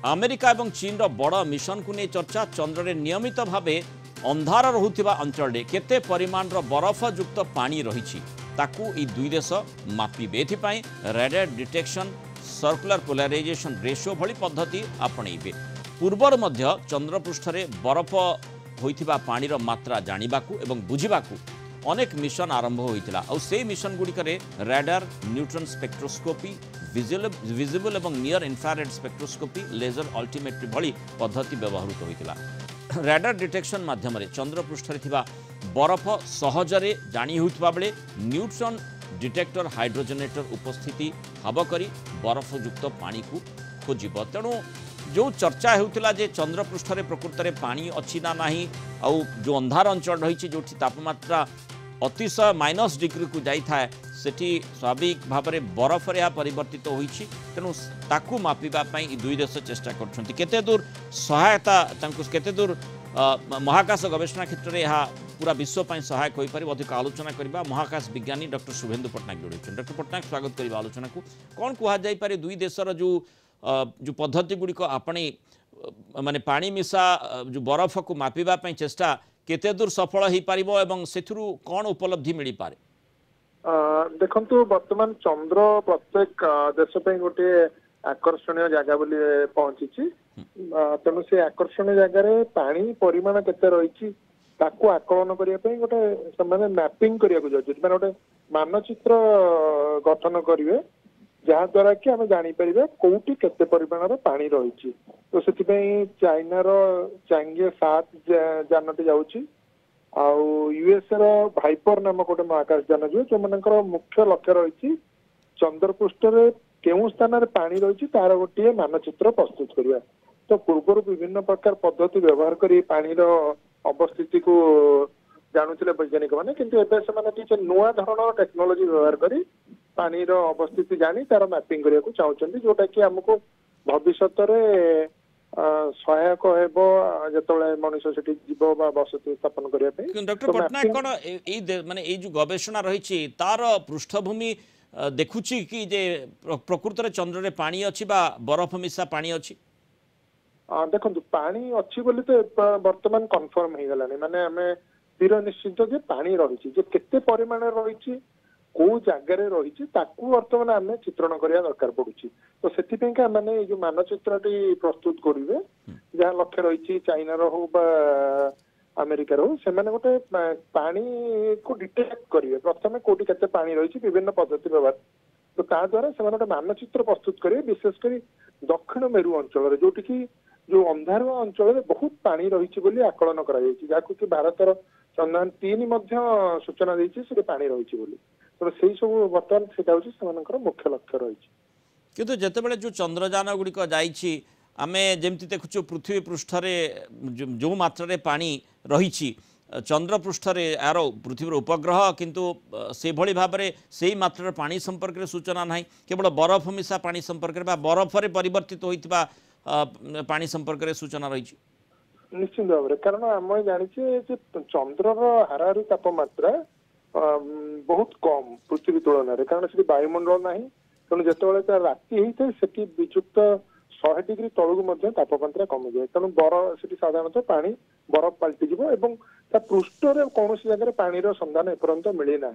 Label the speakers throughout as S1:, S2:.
S1: America और चीन बड़ मिशन को नहीं चर्चा चंद्र नियमित भाव अंधार रहुथिबा अंचल केते परिमाण बरफयुक्त पानी रही ताकू ई दुई देश मापिबे एथिपाई radar detection circular polarization ratio भली पद्धति आपणेबे पूर्वर मध्य चंद्रपृष्ठ बरफ होइथिबा पानीर मात्रा जानिबाकू एवं बुझिबाकू अनेक मिशन आरंभ होइतिला और से मिशन गुड़िकरे रेडार न्यूट्रन स्पेक्ट्रोस्कोपी विजिबल एवं near infrared spectroscopy laser altimetry भली पद्धति व्यवहृत होइतिला रेडार डिटेक्शन माध्यम चंद्रपृष्ठ बरफ सहजरे जानी होइतिबा बेले न्यूट्रन डिटेक्टर हाइड्रोजनेटर उपस्थिति ठाब करी बरफयुक्त पानी को खोजिब तेणु जो चर्चा होता जे चंद्रपृष्ठ प्रकृत में पानी अच्छी ना नहीं आउ जो अंधार अंचल रही जो तापमात्रा अतिशय माइनस डिग्री को जाए सेठी स्वाभाविक भाव में बरफ रे परिवर्तित होइछि तेणु ताकू मापिबाई दुई देश चेष्टा करते दूर सहायता केते दूर महाकाश गवेषणा क्षेत्र में यह पूरा विश्वपाई सहायक हो पार अधिक आलोचना करवा महाकाश विज्ञानी डॉक्टर शुभेन्दु पट्टनायक जोड़ी डॉक्टर पट्टनायक स्वागत करवा आलोचना को कौन कहुपर दुई देशर जो पद्धति गुड़िक आपणे माने पानी मिसा जो बरफ को मापिबा चेष्टा केते दूर सफल हो पारिबो एवं सेथुरु कौन उपलब्धि मिली पारे
S2: देखंतु वर्तमान चंद्र प्रत्येक देश पे गोटे आकर्षणीय जगह बोली पहुंची तेणु से आकर्षणीय जगह पानी परिमाण केते रही ताकू आकलन करने गोटे से मैपिंग करने गोटे मानचित्र गठन करेंगे जहाद्वारा कि आम जापर कौटी केते परिमाण पानी रही तो से चाइनार चांगे 7 जानटी जाऊँगी यूएस भाइपर नाम गोटे महाकाश जान जो मानकर मुख्य लक्ष्य रही चंद्रपृष्ठ केउ स्थान पानी रही तार गोटे मानचित्र प्रस्तुत करवा तो पूर्वर विभिन्न प्रकार पद्धति व्यवहार कर पानीर अवस्थिति को जानूले वैज्ञानिक मैंने किंतु एबे से नुआ धरण टेक्नोलोजी व्यवहार करी पानीर अवस्थिति जानी तार मैपिंग करने को चाहते जोटा कि आमको भविष्य सहायक जो मनुष्य से जीव बसति स्थापन करने
S1: डॉक्टर पट्टनायक कौन माने जो गवेषणा रही तार पृष्ठभूमि देखुची कि जे प्रकृत में चंद्र रे पानी अच्छी बरफ मिसा पानी अच्छी
S2: देखो पानी अच्छी बोली तो वर्तमान कन्फर्म हो गलानी माने आमे स्थिर निश्चित जे पानी रही केते परिमाण रही कौ जगार रही वर्तमान आम चित्रण करने दरकार पड़ुछि तो से माने जो मानचित्र प्रस्तुत करेंगे जहाँ लक्ष्य रही चाइनार हो अमेरिकार हो से गोटे पानी को डिटेक्ट करेंगे प्रथम कौटी केते पानी रही विभिन्न पद्धति व्यवहार तो ता द्वारा से गोटे मानचित्र प्रस्तुत करेंगे विशेषकर दक्षिण मेरु अंचल जोटि की जो अंधारुआ अंचल में बहुत पानी रही आकलन कर भारतर चंद्रयान 3 सूचना देती पानी रही तेणु से सब बर्तमान से मुख्य लक्ष्य रही
S1: किंतु जितेबाला जो चंद्रयान गुड़िक जाइए आमे जमती देखुचु पृथ्वी पृष्ठ जो मात्रा पानी रही चंद्रपृष्ठ यार पृथ्वी उपग्रह किंतु से भली भाव में से मात्रा पानी संपर्क में सूचना ना केवल बरफ मिसा पानी संपर्क में बरफ रे परिवर्तित होइतिबा पानी संपर्क में सूचना रही
S2: निश्चित भाव में कारण आम जाचे चंद्रर हाराहारी तापमात्रा बहुत कम पृथ्वी तुलन कारण से वायुमंडल ना तेणु जो राति होता है से विजुक्त 100 डिग्री तलू तापमात्रा कमी जाए तेणु बरफ साधारणतः पानी बरफ पलटि पृष्ठ कौन जगह पानी संधान एपर्यंत मिली ना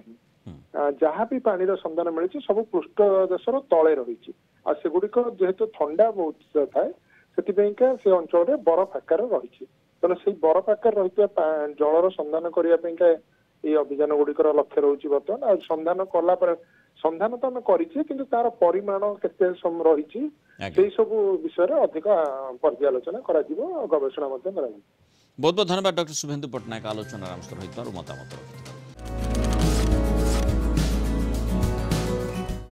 S2: जहाँ भी पानी संधान मिली सब पृष्ठ देशर तले रही सेगुड़िक जेहेतु ठंडा बहुत थाए से अंचल में बरफ आकार रही तेणु से बरफ आकार रही जलर संधान करने ये अभियान गुड़िकर लक्ष्य रही बर्तमान संधान कला संधान तो आम कर तार परिमाण केते रही सब विषय अधिक पर्यालोचना करा गवेषणा
S1: बहुत बहुत धन्यवाद डॉक्टर शुभेन्दु पट्टनायक आलोचना मतामत रखिए।